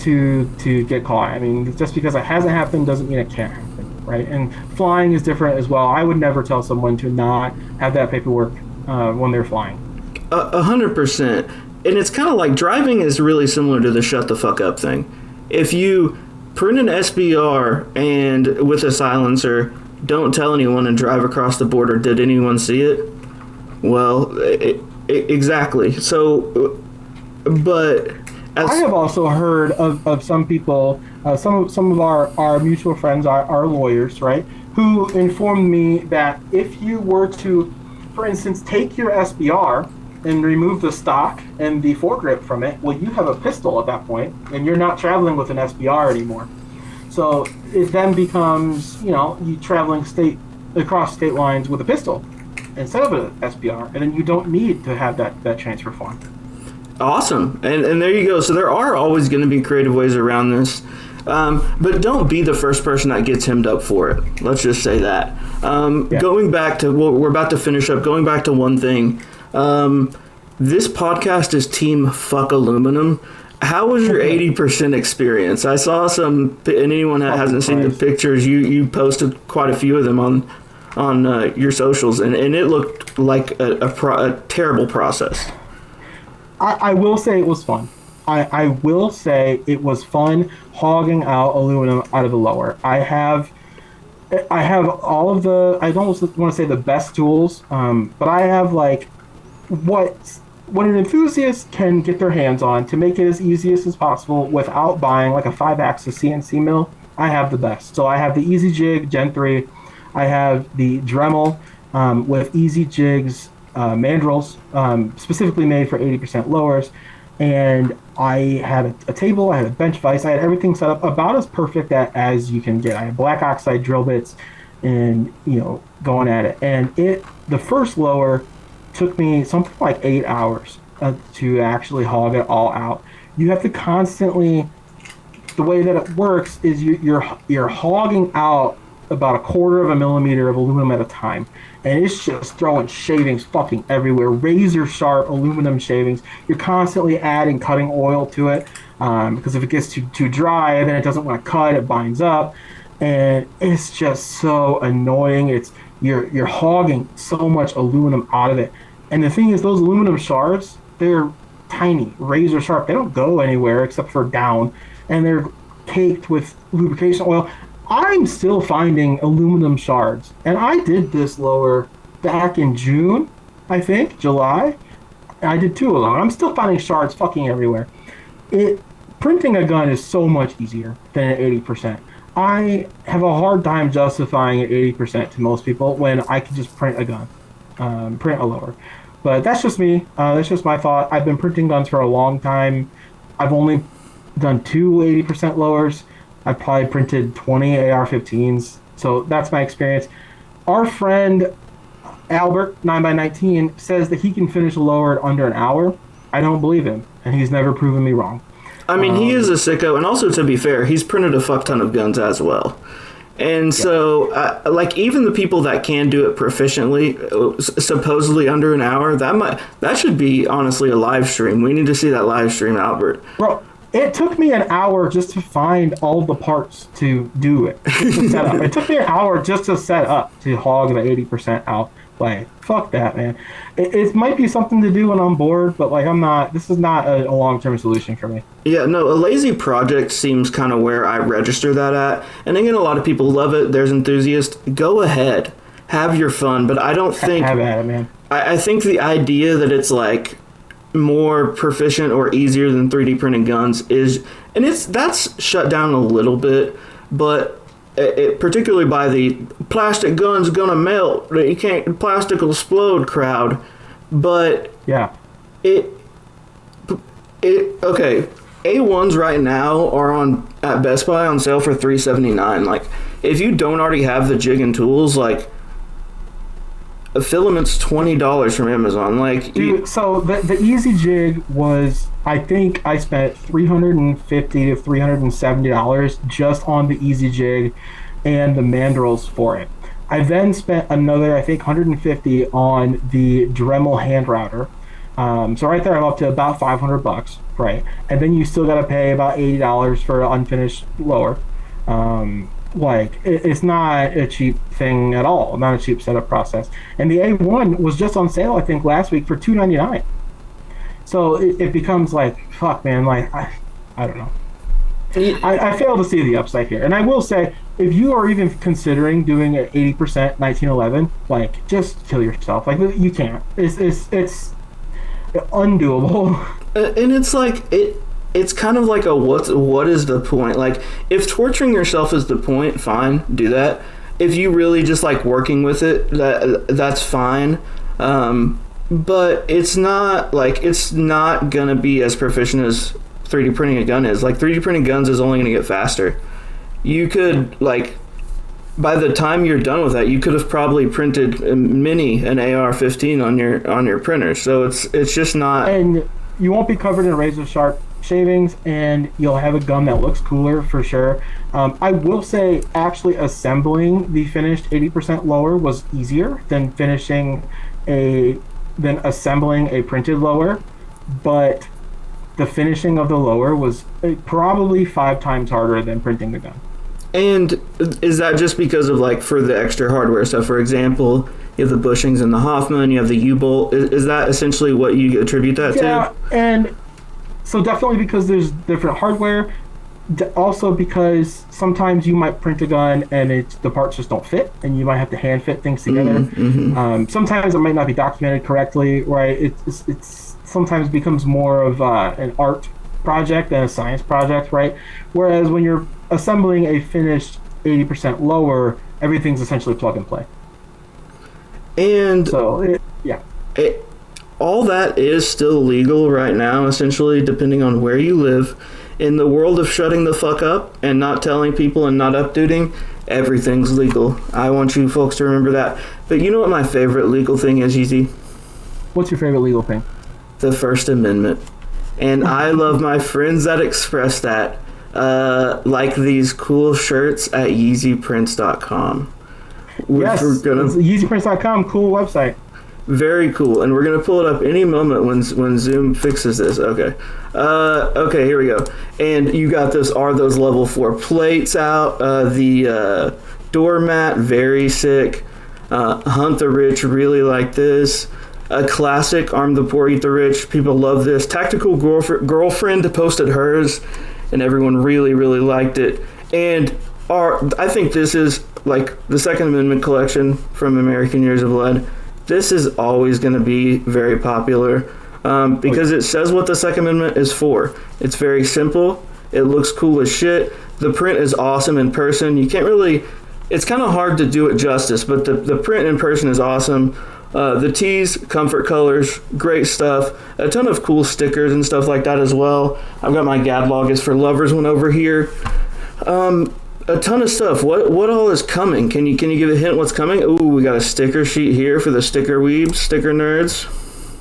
to get caught. I mean, just because it hasn't happened doesn't mean it can't happen, right? And flying is different as well. I would never tell someone to not have that paperwork when they're flying. 100%. And it's kind of like driving is really similar to the shut the fuck up thing. If you print an SBR and with a silencer, don't tell anyone and drive across the border, did anyone see it? Well, exactly. So, but I have also heard of some people, some of our mutual friends, our lawyers, right, who informed me that if you were to, for instance, take your SBR and remove the stock and the foregrip from it, well, you have a pistol at that point, and you're not traveling with an SBR anymore. So it then becomes, you traveling across state lines with a pistol instead of an SBR, and then you don't need to have that transfer form. Awesome. And there you go. So there are always going to be creative ways around this. But don't be the first person that gets hemmed up for it. Let's just say that. Going back to what we're about to finish up, going back to one thing. This podcast is Team Fuck Aluminum. How was your 80% experience? I saw some, and anyone that hasn't seen the pictures, you posted quite a few of them on your socials, and it looked like a terrible process. I will say it was fun. I will say it was fun hogging out aluminum out of the lower. I have all of the, I don't want to say the best tools, but I have like what an enthusiast can get their hands on to make it as easy as possible without buying like a 5-axis CNC mill. I have the best. So I have the Easy Jig Gen 3. I have the Dremel with Easy Jigs mandrels, specifically made for 80% lowers. And I had a table, I had a bench vise, I had everything set up about as perfect as you can get. I had black oxide drill bits and, going at it. And the first lower took me something like 8 hours. to actually hog it all out. You have to constantly. The way that it works is you're hogging out about a quarter of a millimeter of aluminum at a time, and it's just throwing shavings fucking everywhere, razor sharp aluminum shavings. You're constantly adding cutting oil to it, because if it gets too dry, then it doesn't want to cut, it binds up, and it's just so annoying. You're hogging so much aluminum out of it, and the thing is, those aluminum shards, they're tiny, razor sharp. They don't go anywhere except for down, and they're caked with lubrication oil. I'm still finding aluminum shards, and I did this lower back in June, I think, July. I did 2 of them. I'm still finding shards fucking everywhere. Printing a gun is so much easier than at 80%. I have a hard time justifying at 80% to most people when I can just print a gun, print a lower. But that's just me. That's just my thought. I've been printing guns for a long time. I've only done 2 80% lowers. I've probably printed 20 AR-15s. So that's my experience. Our friend Albert, 9x19, says that he can finish a lower in under an hour. I don't believe him, and he's never proven me wrong. I mean, he is a sicko, and also, to be fair, he's printed a fuck ton of guns as well. And so, like, even the people that can do it proficiently, supposedly under an hour, that should be, honestly, a live stream. We need to see that live stream, Albert. Bro, it took me an hour just to find all the parts to do it, to set up. It took me an hour just to set up, to hog the 80% out. Like, fuck that, man. It might be something to do when I'm bored, but, like, this is not a long-term solution for me. Yeah, no, a lazy project seems kind of where I register that at. And again, a lot of people love it. There's enthusiasts. Go ahead. Have your fun. But I don't think... Have at it, man. I think the idea that it's, like, more proficient or easier than 3D printing guns is... And that's shut down a little bit, but... particularly by the plastic gun's gonna melt, you can't, plastic will explode crowd. But yeah, okay, A1s right now are at Best Buy on sale for $379. Like, if you don't already have the jig and tools, like, a filament's $20 from Amazon. Like, dude, so the easy jig was, I think I spent $350 to $370 just on the easy jig and the mandrels for it. I then spent another, I think, $150 on the Dremel hand router. So right there, I'm up to about $500, right? And then you still got to pay about $80 for an unfinished lower. Like, it's not a cheap thing at all, not a cheap setup process. And the A1 was just on sale, I think, last week for $299. So it becomes like, fuck, man, like, I don't know. I fail to see the upside here. And I will say, if you are even considering doing an 80% 1911, like, just kill yourself. Like, you can't. It's undoable. And it's like, it's kind of like a what is the point? Like, if torturing yourself is the point, fine, do that. If you really just like working with it, that's fine. But it's not gonna be as proficient as 3D printing a gun is. Like, 3D printing guns is only gonna get faster. You could, like, by the time you're done with that, you could have probably printed an AR-15 on your printer. So it's just not. And you won't be covered in razor sharp shavings, and you'll have a gun that looks cooler for sure. I will say, actually assembling the finished 80% lower was easier than assembling a printed lower, but the finishing of the lower was probably 5 times harder than printing the gun. And is that just because of, like, for the extra hardware stuff? For example, you have the bushings and the Hoffman, you have the U-bolt. Is that essentially what you attribute that to? Yeah, and so definitely because there's different hardware. Also because sometimes you might print a gun and the parts just don't fit, and you might have to hand fit things together. Mm-hmm. Sometimes it might not be documented correctly, right? It's sometimes becomes more of an art project than a science project, right? Whereas when you're assembling a finished 80% lower, everything's essentially plug and play. And so, all that is still legal right now, essentially, depending on where you live. In the world of shutting the fuck up and not telling people and not updating, everything's legal. I want you folks to remember that. But you know what my favorite legal thing is, Yeezy? What's your favorite legal thing? the First Amendment. And I love my friends that express that, like these cool shirts at YeezyPrints.com. Yes, YeezyPrints.com, cool website. Very cool, and we're gonna pull it up any moment when Zoom fixes this. Okay, okay, here we go. And you got those level 4 plates out. The doormat, very sick. Hunt the Rich, really like this. A classic, Arm the Poor, Eat the Rich. People love this. Tactical Girlfriend posted hers, and everyone really, really liked it. And I think this is like the Second Amendment collection from American Years of Lead. This is always going to be very popular because it says what the Second Amendment is for. It's very simple. It looks cool as shit. The print is awesome in person. You can't really... It's kind of hard to do it justice, but the print in person is awesome. The tees, comfort colors, great stuff. A ton of cool stickers and stuff like that as well. I've got my Gadlog is for Lovers one over here. A ton of stuff. What all is coming? Can you give a hint what's coming? Ooh, we got a sticker sheet here for the sticker weebs, sticker nerds.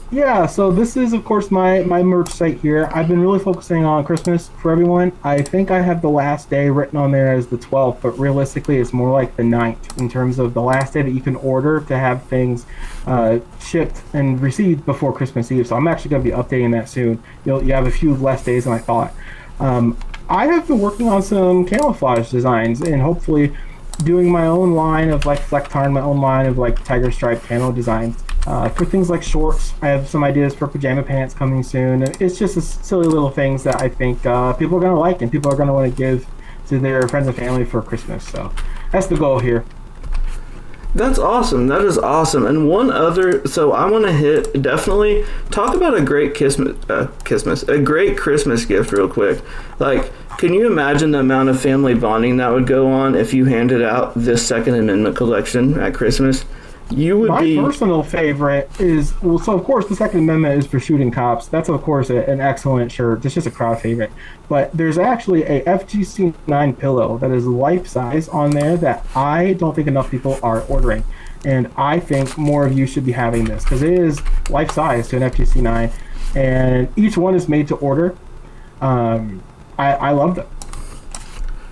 Yeah, so this is, of course, my merch site here. I've been really focusing on Christmas for everyone. I think I have the last day written on there as the 12th, but realistically it's more like the 9th in terms of the last day that you can order to have things shipped and received before Christmas Eve. So I'm actually going to be updating that soon. You have a few less days than I thought. I have been working on some camouflage designs and hopefully doing my own line of like Flecktarn, my own line of like tiger stripe camo designs. For things like shorts, I have some ideas for pajama pants coming soon. It's just silly little things that I think people are going to like and people are going to want to give to their friends and family for Christmas. So that's the goal here. That's awesome. That is awesome. And one other, so I want to definitely talk about a great a great Christmas gift real quick. Like, can you imagine the amount of family bonding that would go on if you handed out this Second Amendment collection at Christmas? My personal favorite is, well, so of course the Second Amendment is for shooting cops. That's of course an excellent shirt. It's just a crowd favorite. But there's actually a FGC 9 pillow that is life size on there that I don't think enough people are ordering. And I think more of you should be having this because it is life size to an FGC 9. And each one is made to order. I love them.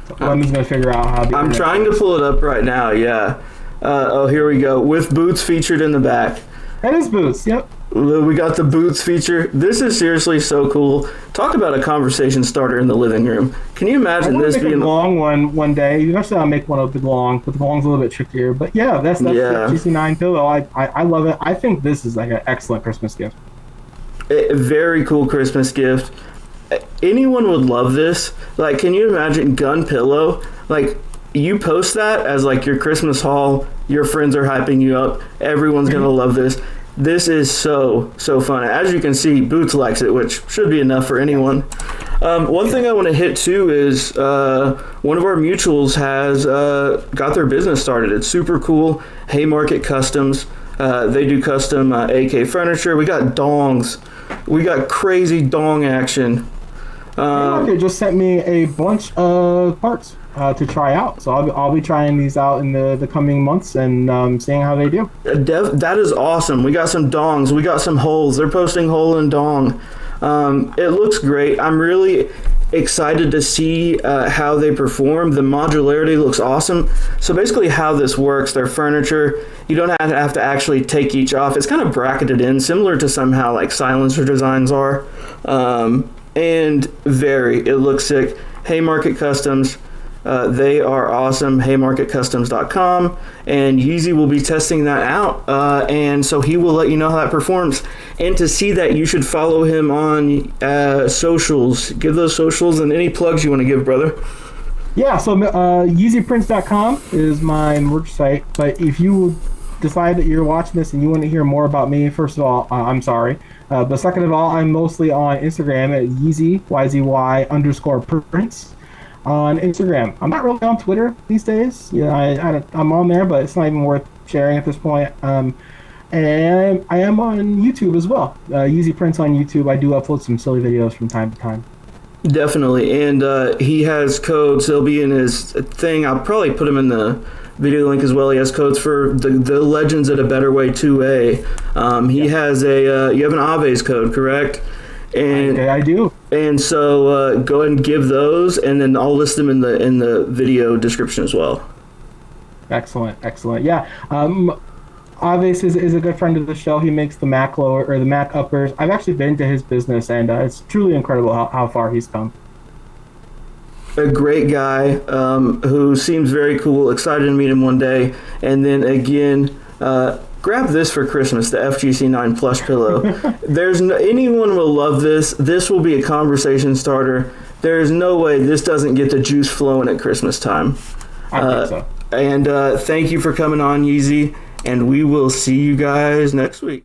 So Lemon's going to figure out how I'm trying to pull it up right now, yeah. Here we go. With boots featured in the back. That is boots, yep. We got the boots feature. This is seriously so cool. Talk about a conversation starter in the living room. Can you imagine this being a long one day? Eventually I'll make one of the long, but the long's a little bit trickier. But yeah, that's the GC9 pillow. I love it. I think this is like an excellent Christmas gift. A very cool Christmas gift. Anyone would love this. Like, can you imagine gun pillow? Like, you post that as like your Christmas haul, your friends are hyping you up, everyone's gonna love this. This is so fun. As you can see, Boots likes it, which should be enough for anyone. One thing I want to hit too is one of our mutuals has got their business started. It's super cool. Haymarket Customs. They do custom AK furniture. We got dongs. We got crazy dong action. Haymarket just sent me a bunch of parts to try out, so I'll be trying these out in the coming months and seeing how they do. That is awesome. We got some dongs, we got some holes. They're posting hole and dong. It looks great. I'm really excited to see how they perform. The modularity looks awesome. So basically how this works, their furniture, you don't have to actually take each off. It's kind of bracketed in, similar to somehow like silencer designs are. And it looks sick. Haymarket Customs. They are awesome. HaymarketCustoms.com, and Yeezy will be testing that out, and so he will let you know how that performs. And to see that, you should follow him on socials. Give those socials and any plugs you want to give, brother. Yeah, so YeezyPrints.com is my merch site, but if you decide that you're watching this and you want to hear more about me, first of all, I'm sorry. But second of all, I'm mostly on Instagram at Yeezy, YZY_prints. On Instagram. I'm not really on Twitter these days. Yeah, I'm on there, but it's not even worth sharing at this point. And I am on YouTube as well. Yeezy Prints on YouTube. I do upload some silly videos from time to time. Definitely, and he has codes. They'll be in his thing. I'll probably put them in the video link as well. He has codes for the Legends at a Better Way 2A. He has you have an Aves code, correct? And I do. And so go ahead and give those, and then I'll list them in the video description as well. Excellent. Yeah. Aves is a good friend of the show. He makes the Mac lower or the Mac uppers. I've actually been to his business, and it's truly incredible how far he's come. A great guy who seems very cool. Excited to meet him one day. And then again, grab this for Christmas, the FGC 9 plush pillow. Anyone will love this. This will be a conversation starter. There is no way this doesn't get the juice flowing at Christmas time. I think so. And thank you for coming on, Yeezy. And we will see you guys next week.